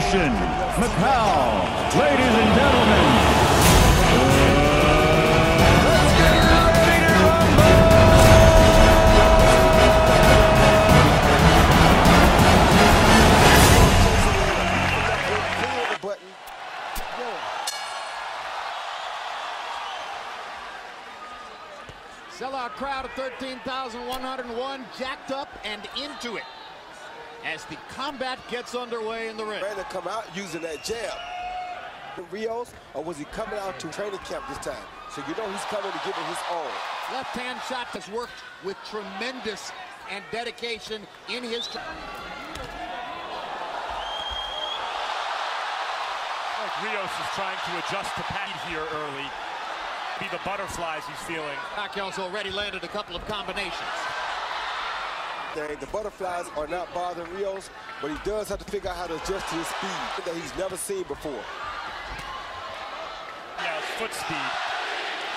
destination, Macau. Ladies and gentlemen, let's get ready to rumble! Sellout crowd of 13,101, jacked up and into it as the combat gets underway in the ring. Ready to come out using that jab. Rios, or was he coming out to training camp this time? So you know he's coming to give it his all. Left hand shot has worked with tremendous and dedication in his. Rios is trying to adjust to Pacquiao here early. Be the butterflies he's feeling. Pacquiao's already landed a couple of combinations. The butterflies are not bothering Rios, but he does have to figure out how to adjust to his speed that he's never seen before. Yeah, his foot speed.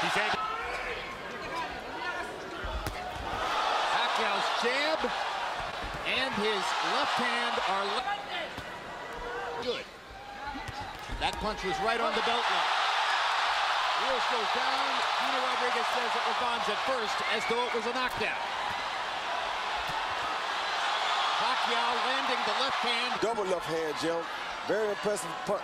He's able. Pacquiao's jab and his left hand are good. That punch was right on the belt line. Rios goes down. Gina Rodriguez says it was Bonds at first, as though it was a knockdown. Pacquiao landing the left hand. Double left hand, Jim. Very impressive punch.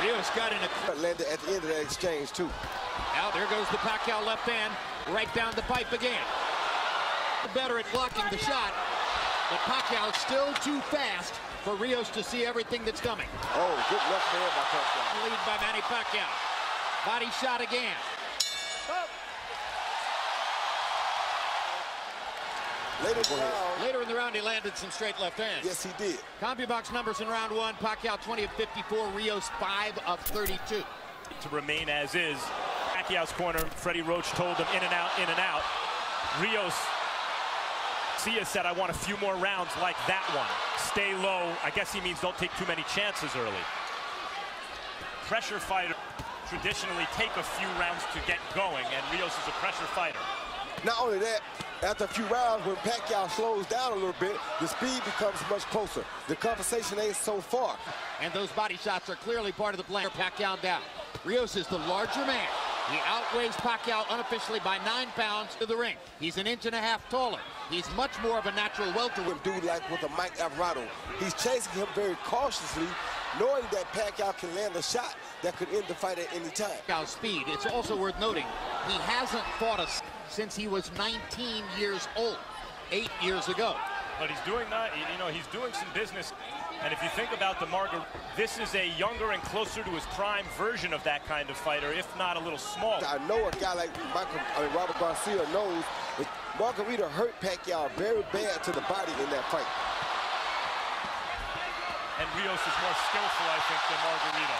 Rios got in a... Landed at the end of that exchange, too. Now there goes the Pacquiao left hand, right down the pipe again. Better at blocking the shot, but Pacquiao still too fast for Rios to see everything that's coming. Oh, good left hand by Pacquiao. Lead by Manny Pacquiao. Body shot again. Later in the round, he landed some straight left hands. Yes, he did. CompuBox numbers in round one: Pacquiao 20 of 54, Rios 5 of 32. To remain as is. Pacquiao's corner, Freddie Roach told him in and out, in and out. Rios. Sia said, I want a few more rounds like that one. Stay low. I guess he means don't take too many chances early. Pressure fighter traditionally take a few rounds to get going, and Rios is a pressure fighter. Not only that, after a few rounds, when Pacquiao slows down a little bit, the speed becomes much closer. The conversation ain't so far. And those body shots are clearly part of the plan. Pacquiao down. Rios is the larger man. He outweighs Pacquiao unofficially by 9 pounds to the ring. He's an inch and a half taller. He's much more of a natural welterweight. Dude like with a Mike Alvarado. He's chasing him very cautiously, knowing that Pacquiao can land a shot that could end the fight at any time. Pacquiao's speed. It's also worth noting he hasn't fought us since he was 19 years old, 8 years ago. But he's doing that, you know, he's doing some business. And if you think about the this is a younger and closer to his prime version of that kind of fighter, if not a little smaller. I know a guy like Robert Garcia knows that Margarita hurt Pacquiao very bad to the body in that fight. And Rios is more skillful, I think, than Margarita.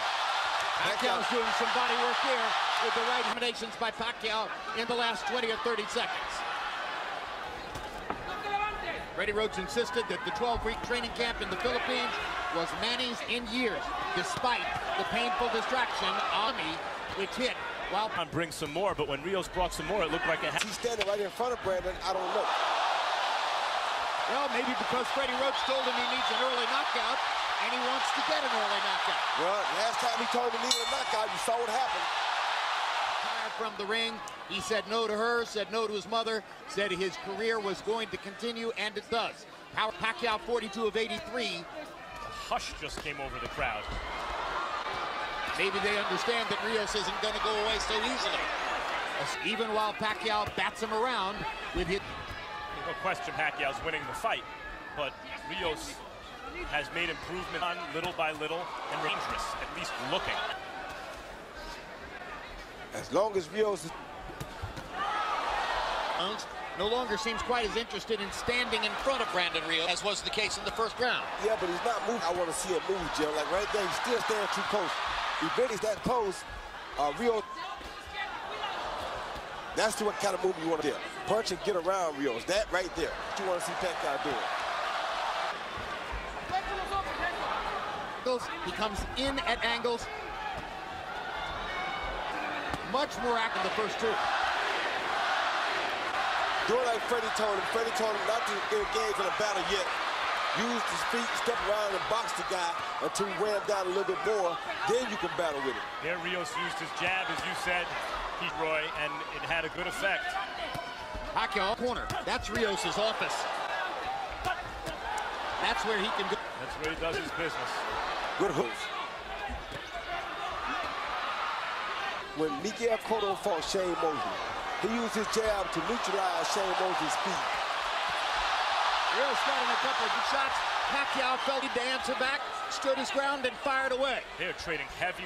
Pacquiao's doing some body work there with the right combinations by Pacquiao in the last 20 or 30 seconds. Freddie Roach insisted that the 12-week training camp in the Philippines was Manny's in years, despite the painful distraction on me, which hit while... Bring some more, but when Rios brought some more, it looked like He's standing right in front of Brandon, I don't know. Well, maybe because Freddie Roach told him he needs an early knockout, and he wants to get an early knockout. Well, last time he told him he needed a knockout, you saw what happened. From the ring, he said no to her, said no to his mother, said his career was going to continue, and it does. Pacquiao 42 of 83. a hush just came over the crowd. Maybe they understand that Rios isn't going to go away so easily. Even while Pacquiao bats him around with his... No question Pacquiao's winning the fight, but Rios has made improvement on little by little and dangerous, at least looking. As long as Rios no longer seems quite as interested in standing in front of Brandon Rios as was the case in the first round. Yeah, but he's not moving. I want to see him move, Jim. Like right there, he's still standing too close. If he's that close, Rios. That's what kind of move you want to do. Punch and get around Rios. That right there. What you want to see Pacquiao doing. He comes in at angles. Much more active in the first two. doing like Freddie told him not to engage in a battle yet. Use his feet, step around and box the guy until you wear him down a little bit more. Then you can battle with him. There, Rios used his jab, as you said, Roy, and it had a good effect. Pacquiao corner. That's Rios' office. That's where he can go. That's where he does his business. Good hooks. When Miguel Cotto fought Shane Mosley, he used his jab to neutralize Shane Mosley's speed. Rios got in a couple of good shots. Pacquiao felt he to answer back, stood his ground, and fired away. They're trading heavy.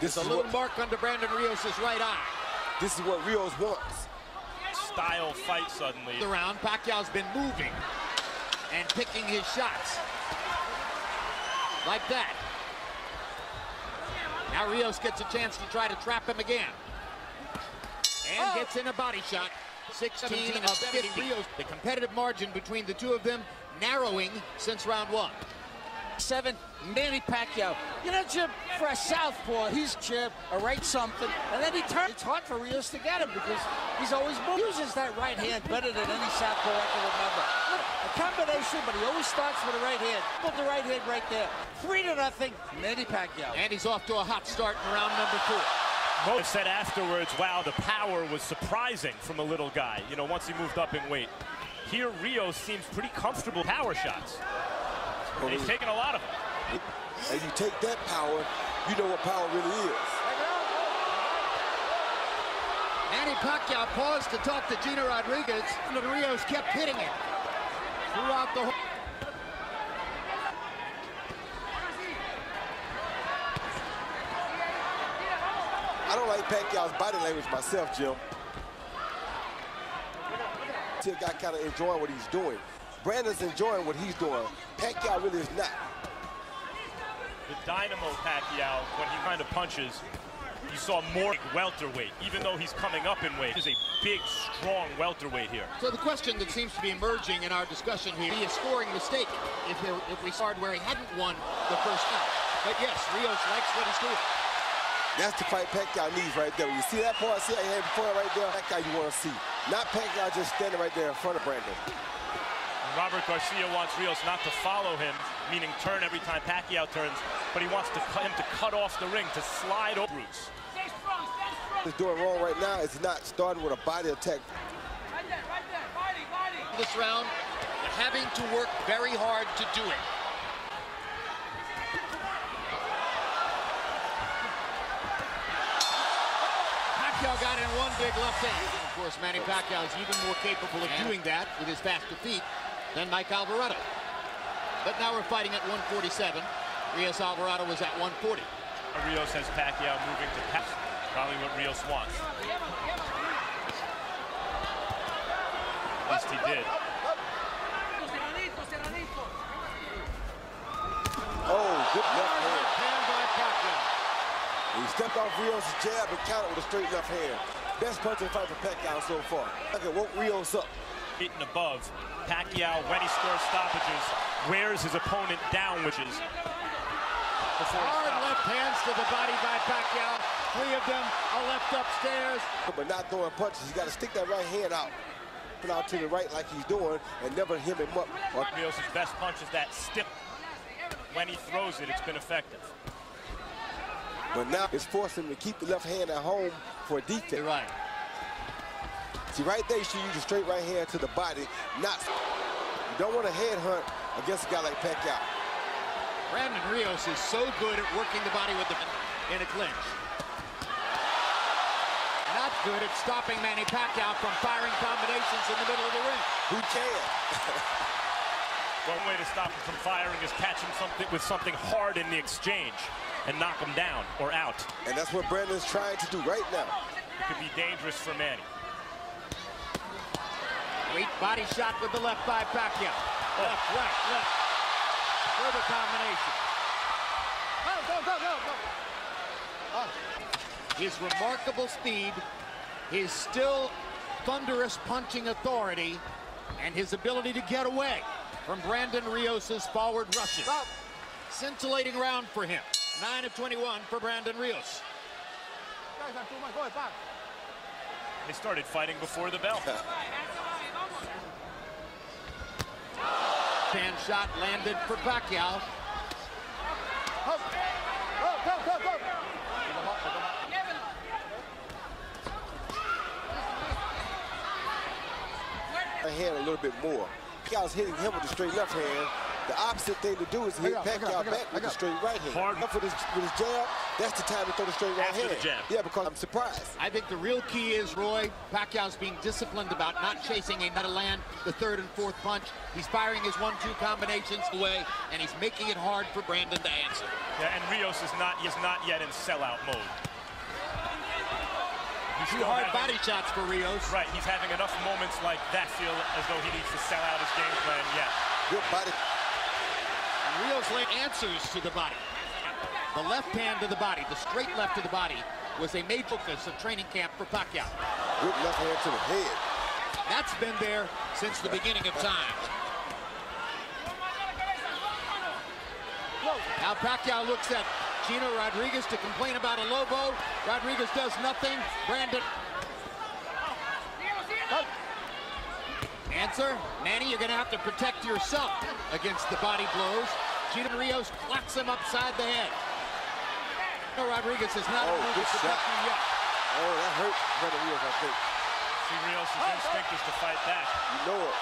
There's a little mark under Brandon Rios' right eye. This is what Rios wants. Style fight suddenly. The round, Pacquiao's been moving and picking his shots. Like that. Now Rios gets a chance to try to trap him again. And gets in a body shot. 16 of 50. Rios. The competitive margin between the two of them narrowing since round one. 7, Manny Pacquiao. You know, Jim, for a southpaw, he's chip or right something, and then he turns. It's hard for Rios to get him because he's always uses that right hand better than any southpaw I can remember. Look, a combination, but he always starts with the right hand. Put the right hand right there. 3-0, Manny Pacquiao. And he's off to a hot start in round number 4. Mo said afterwards, wow, the power was surprising from a little guy, you know, once he moved up in weight. Here, Rios seems pretty comfortable power shots. And he's taking a lot of them. And you take that power, you know what power really is. Manny Pacquiao paused to talk to Gina Rodriguez, and Rios kept hitting it throughout the whole. I don't like Pacquiao's body language myself, Jim. Still got kind of enjoying what he's doing. Brandon's enjoying what he's doing. Pacquiao really is not. The dynamo Pacquiao, when he kind of punches, you saw more welterweight, even though he's coming up in weight. He's a big, strong welterweight here. So the question that seems to be emerging in our discussion here, he is scoring mistake if we started where he hadn't won the first round. But yes, Rios likes what he's doing. That's the fight Pacquiao needs right there. When you see that part, see how he had before right there? That guy you want to see. Not Pacquiao just standing right there in front of Brandon. Robert Garcia wants Rios not to follow him, meaning turn every time Pacquiao turns, but he wants him to cut off the ring, to slide over routes. What he's doing wrong right now is not starting with a body attack. Right there, body. This round, having to work very hard to do it. Pacquiao got in one big left hand. Of course, Manny Pacquiao is even more capable of doing that with his faster feet than Mike Alvarado. But now we're fighting at 147. Rios Alvarado was at 140. Rios has Pacquiao moving to pass. Probably what Rios wants. At least he did. Oh, good left hand. Hand by Pacquiao. He stepped off Rios' jab and countered with a straight left hand. Best punch in the fight for Pacquiao so far. Look at woke Rios up. 8 and above. Pacquiao, when he scores stoppages, wears his opponent down, which is hard left hands to the body by Pacquiao. 3 of them are left upstairs. But not throwing punches. You got to stick that right hand out. Put out to the right like he's doing and never hem him up. Rios' best punch is that stiff. When he throws it, it's been effective. But now it's forcing him to keep the left hand at home for a defense. You're right. See, right there, you should use a straight right hand to the body. Not. You don't want to headhunt against a guy like Pacquiao. Brandon Rios is so good at working the body with the in a clinch. Not good at stopping Manny Pacquiao from firing combinations in the middle of the ring. Who can? One way to stop him from firing is catch him with something hard in the exchange and knock him down or out. And that's what Brandon's trying to do right now. It could be dangerous for Manny. Great body shot with the left by Pacquiao. Left, right, left. Further combination. Go. His remarkable speed, his still thunderous punching authority, and his ability to get away from Brandon Rios' forward rushes. Scintillating round for him. 9 of 21 for Brandon Rios. They started fighting before the bell. Hand shot landed for Pacquiao. Go, go, go, go. Hand a little bit more. Pacquiao's hitting him with the straight left hand. The opposite thing to do is hit Pacquiao back with the straight right hand. Hard. With his jab, that's the time to throw the straight right hand. The jab. Yeah, because I'm surprised. I think the real key is, Roy, Pacquiao's being disciplined about not chasing a land the third and fourth punch. He's firing his 1-2 combinations away, and he's making it hard for Brandon to answer. Yeah, and Rios is not yet in sellout mode. Two hard body shots for Rios. Right, he's having enough moments like that feel as though he needs to sell out his game plan yet. Good body. And Rios answers to the body. The left hand to the body, the straight left to the body, was a major focus of training camp for Pacquiao. Good left hand to the head. That's been there since the beginning of time. Now Pacquiao looks at Chino Rodriguez to complain about a Lobo. Rodriguez does nothing. Brandon. Answer, Manny, you're going to have to protect yourself against the body blows. Chino Rios clocks him upside the head. Chino Rodriguez is not able to protect you yet. Oh, that hurt Brandon Rios, I think. See, Rios' instinct is to fight back. You know it.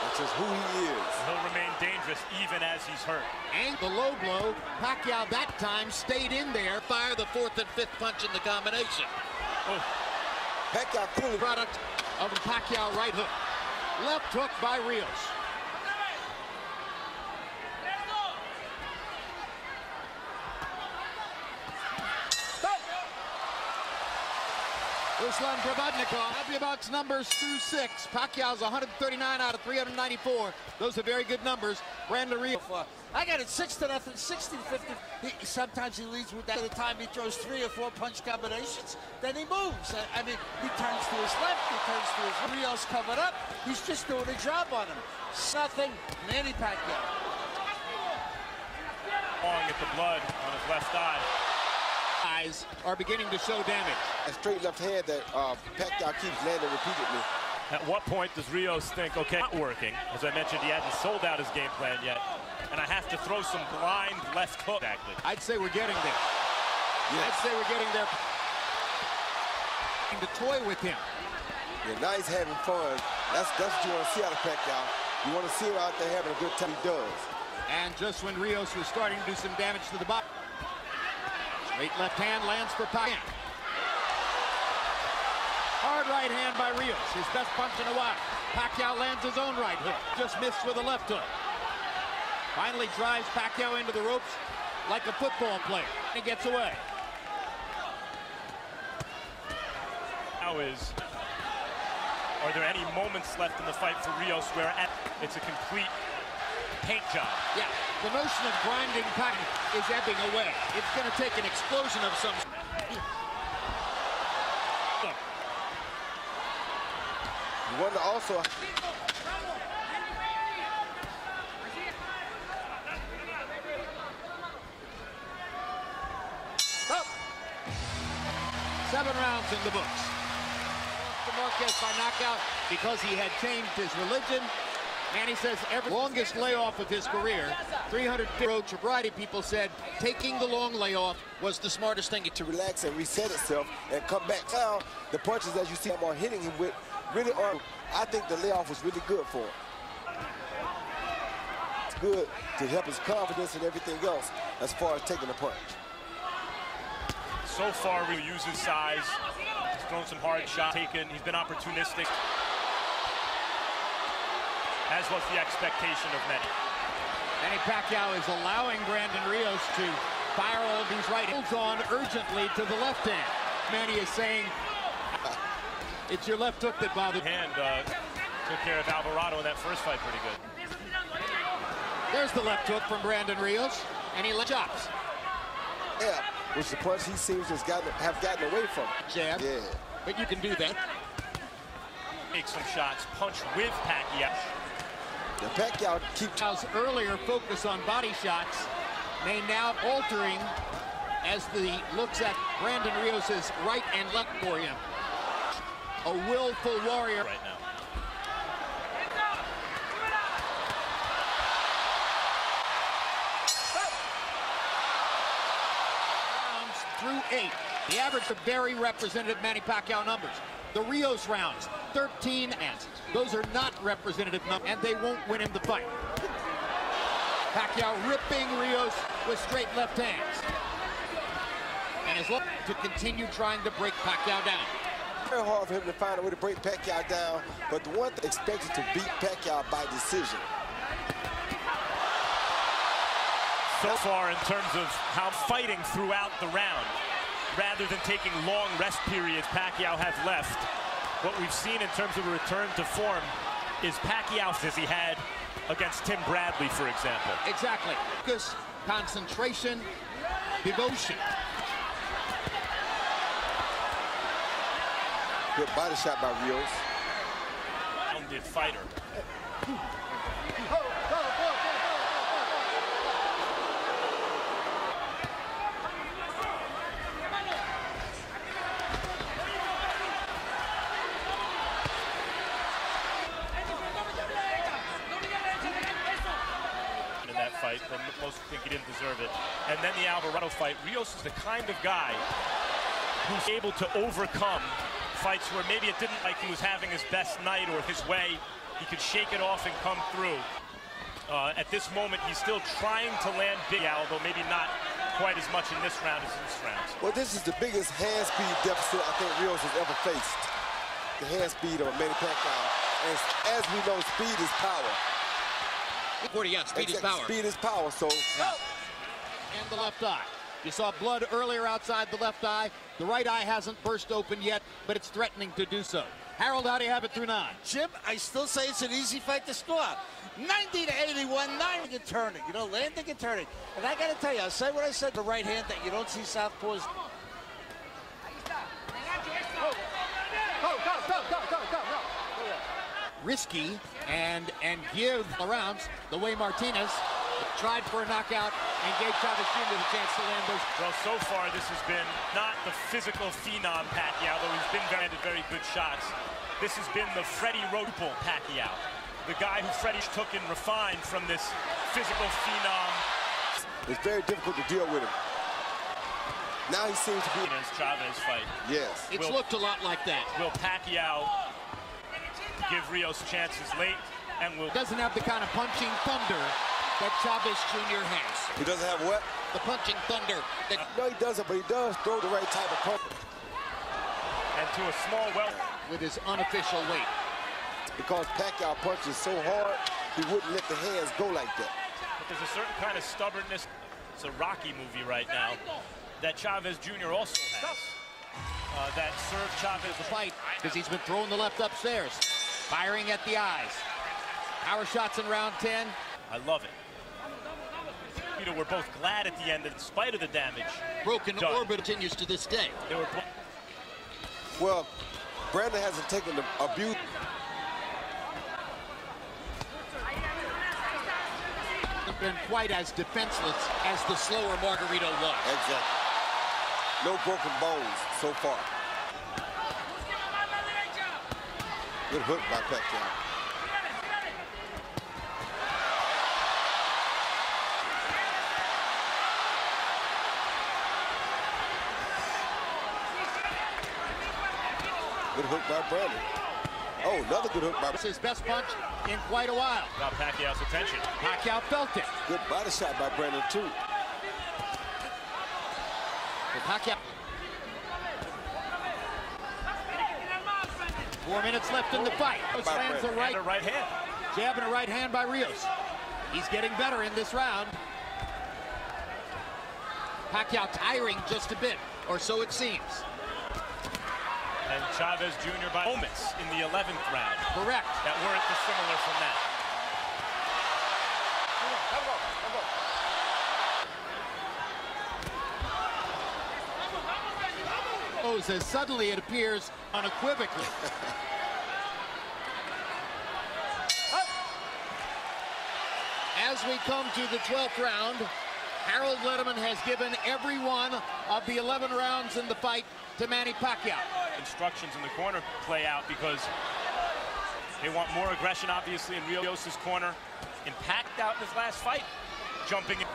That's just who he is. He'll remain dangerous even as he's hurt. And the low blow, Pacquiao that time stayed in there, fire the fourth and fifth punch in the combination. Oh. Pacquiao cooling product of the Pacquiao right hook. Left hook by Rios. Ruslan Probodnikov, happy box numbers through 6. Pacquiao's 139 out of 394. Those are very good numbers. Brandon Rios. I got it 6-0, 60-50. Sometimes he leads with that. By the time he throws 3 or 4 punch combinations, then he moves. I mean, he turns to his left, he turns to his right. Rios covered up. He's just doing a job on him. Nothing, Manny Pacquiao. Clawing at the blood on his left eye. Eyes are beginning to show damage. A straight left hand that Pacquiao keeps landing repeatedly. At what point does Rios think, okay, not working? As I mentioned, he hasn't sold out his game plan yet. And I have to throw some blind left hook. Exactly. I'd say we're getting there. Yes. I'd say we're getting there. To toy with him. Yeah, now he's having fun. That's what you want to see out of Pacquiao. You want to see him out there having a good time. He does. And just when Rios was starting to do some damage to the body. Straight left hand lands for Pacquiao. Hard right hand by Rios, his best punch in a while. Pacquiao lands his own right hook, just missed with a left hook. Finally drives Pacquiao into the ropes like a football player. He gets away. Now are there any moments left in the fight for Rios where it's a complete paint job? Yeah, the notion of grinding Pacquiao is ebbing away. It's going to take an explosion of some. You wonder also. Oh. 7 rounds in the books. Marquez by knockout because he had changed his religion. Manny says every longest layoff of his career, 300 roach. A variety of people said taking the long layoff was the smartest thing. To relax and reset itself and come back. Now, the punches as you see him are hitting him with really are. I think the layoff was really good for him. It's good to help his confidence and everything else as far as taking a punch. So far, he uses size. He's thrown some hard shots. He's been opportunistic. As was the expectation of many. Manny Pacquiao is allowing Brandon Rios to fire all of these right hands on urgently to the left hand. Manny is saying, it's your left hook that bothered. Hand took care of Alvarado in that first fight pretty good. There's the left hook from Brandon Rios, and he chops. Yeah, which the punch he seems to have gotten away from. Jab. Yeah. But you can do that. Make some shots, punch with Pacquiao. The Pacquiao keeps Pacquiao's earlier focus on body shots may now altering as the looks at Brandon Rios' right and left for him. A willful warrior right now. Rounds through 8. The average of very representative Manny Pacquiao numbers. The Rios rounds, 13 and those are not representative numbers, and they won't win him the fight. Pacquiao ripping Rios with straight left hands. And is looking to continue trying to break Pacquiao down. Very hard for him to find a way to break Pacquiao down, but the one expected to beat Pacquiao by decision. So far in terms of how fighting throughout the round, rather than taking long rest periods Pacquiao has left, what we've seen in terms of a return to form is Pacquiao as he had against Tim Bradley, for example. Exactly. Focus, concentration, devotion. Good body shot by Rios. Rounded fighter. Fight, but most think he didn't deserve it. And then the Alvarado fight. Rios is the kind of guy who's able to overcome fights where maybe it didn't like he was having his best night or his way. He could shake it off and come through. At this moment, he's still trying to land big, although maybe not quite as much in this round as in this round. Well, this is the biggest hand speed deficit I think Rios has ever faced. The hand speed of Manny Pacquiao. And as we know, speed is power. 40, yeah, speed is power. Speed is power, so. Yeah. And the left eye. You saw blood earlier outside the left eye. The right eye hasn't burst open yet, but it's threatening to do so. Harold, how do you have it through 9? Jim, I still say it's an easy fight to score. 90 to 81, landing and turning. You know, landing and turning. And I got to tell you, I'll say what I said, the right hand that you don't see southpaws. Risky and give the rounds the way Martinez tried for a knockout and gave Chavez Jr. the chance to land those. Well, so far this has been not the physical phenom Pacquiao, though he's been very good shots. This has been the Freddie Roach Pacquiao, the guy who Freddie took and refined from this physical phenom. It's very difficult to deal with him. Now he seems to be in his Chavez fight. Yes. It's looked a lot like that. Will Pacquiao give Rios chances late, and doesn't have the kind of punching thunder that Chavez Jr. has. He doesn't have what? The punching thunder. No, he doesn't, but he does throw the right type of punch. And to a small welter. With his unofficial weight. Because Pacquiao punches so hard, he wouldn't let the hands go like that. But there's a certain kind of stubbornness. It's a Rocky movie right now that Chavez Jr. also has. That served Chavez the fight because he's been throwing the left upstairs. Firing at the eyes. Power shots in round 10. I love it. You know, we're both glad at the end, in spite of the damage. Broken orbit continues to this day. They were well, Brandon hasn't taken the abuse. Been quite as defenseless as the slower Margarito was. Exactly. No broken bones so far. Good hook by Pacquiao. Good hook by Brandon. Oh, another good hook by It's his best punch in quite a while. Got Pacquiao's attention. Pacquiao felt it. Good body shot by Brandon, too. Pacquiao. 4 minutes left in the fight. Lands a right hand. Jab and a right hand by Rios. He's getting better in this round. Pacquiao tiring just a bit, or so it seems. And Chavez Jr. by moments in the 11th round. Correct. That weren't dissimilar from that. As suddenly it appears unequivocally. As we come to the 12th round, Harold Letterman has given every one of the 11 rounds in the fight to Manny Pacquiao. Instructions in the corner play out because they want more aggression, obviously, in Rios' corner. And Pacquiao in his last fight, jumping in.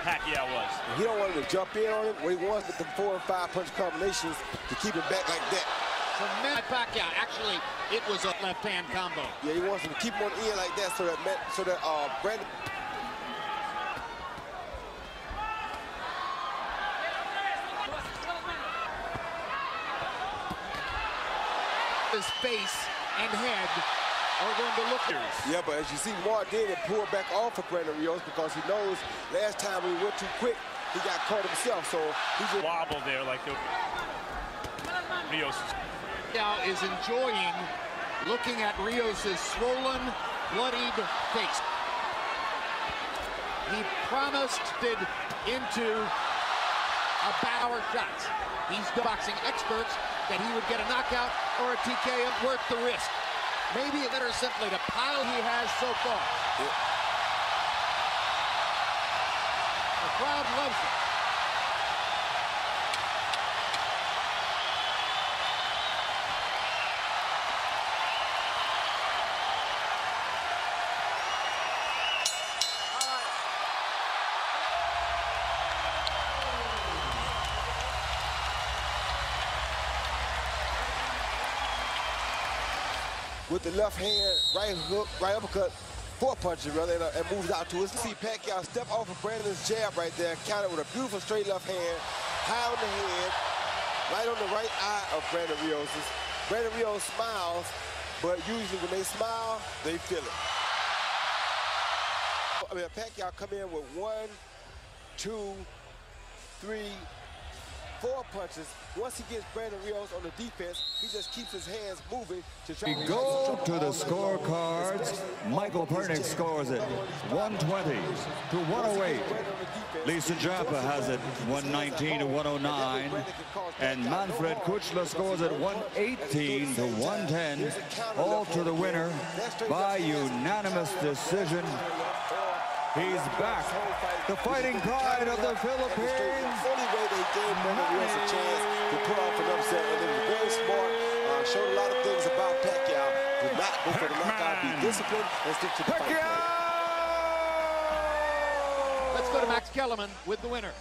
Pacquiao was. He don't want him to jump in on him. What he wants with the 4 and 5 punch combinations to keep him back like that. So Manny Pacquiao, actually, it was a left-hand combo. Yeah, he wants him to keep him on the end like that so that Brandon. His face and head are going to look. Yeah, but as you see, Mark did pull back off of Brandon Rios because he knows last time we went too quick, he got caught himself. So he just wobble there like the Rios. Now is enjoying looking at Rios' swollen, bloodied face. He promised it into a battle shots. He's the boxing experts that he would get a knockout or a TKO worth the risk. Maybe it's better simply to pile he has so far. Yeah. The crowd loves it. With the left hand, right hook, right uppercut, 4 punches rather, and moves out to his. See Pacquiao step off of Brandon's jab right there, counter with a beautiful straight left hand, high on the head, right on the right eye of Brandon Rios. Brandon Rios smiles, but usually when they smile, they feel it. I mean, Pacquiao come in with 1, 2, 3, 4 punches. Once he gets Brandon Rios on the defense, he just keeps his hands moving to try We go to the scorecards. Michael Pernick scores it 120 to 108. Lisa Japa has it 119 to 109. And Manfred Kuchler scores it 118 to 110. All to the winner by unanimous decision. He's back, the fighting pride of the Philippines. The only way they gave Brandon Rios a chance to put off an upset, and it was very smart. Showed a lot of things about Pacquiao. Did not go for the knockout, be disciplined, and stick to the fight. Let's go to Max Kellerman with the winner.